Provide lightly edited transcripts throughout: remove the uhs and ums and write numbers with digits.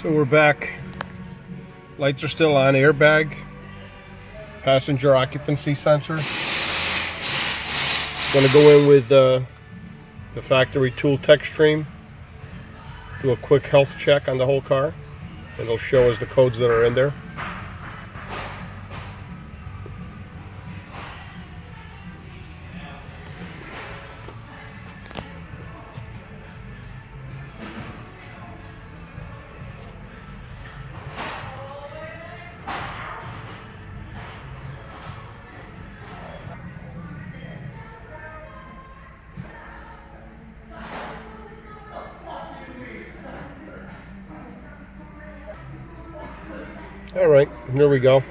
So we're back. Lights are still on. Airbag, passenger occupancy sensor. Going to go in with the factory tool Techstream. Do a quick health check on the whole car. It'll show us the codes that are in there. All right, here we go.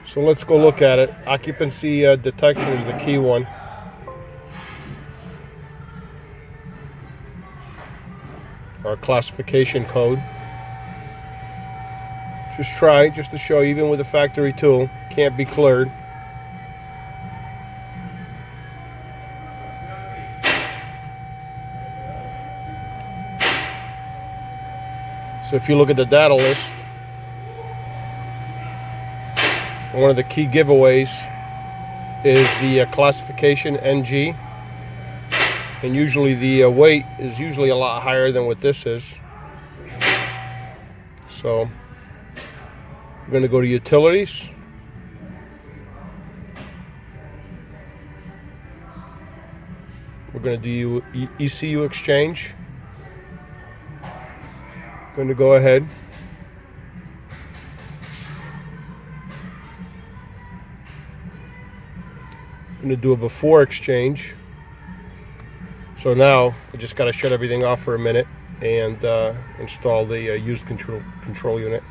So let's go look at it. Occupancy detection is the key one. Our classification code. Just to show you, even with the factory tool, can't be cleared. So if you look at the data list, one of the key giveaways is the classification NG, and usually the weight is usually a lot higher than what this is. So we're going to go to utilities. We're going to do ECU exchange. Going to go ahead. I'm going to do a before exchange. So now I just got to shut everything off for a minute and install the used control unit.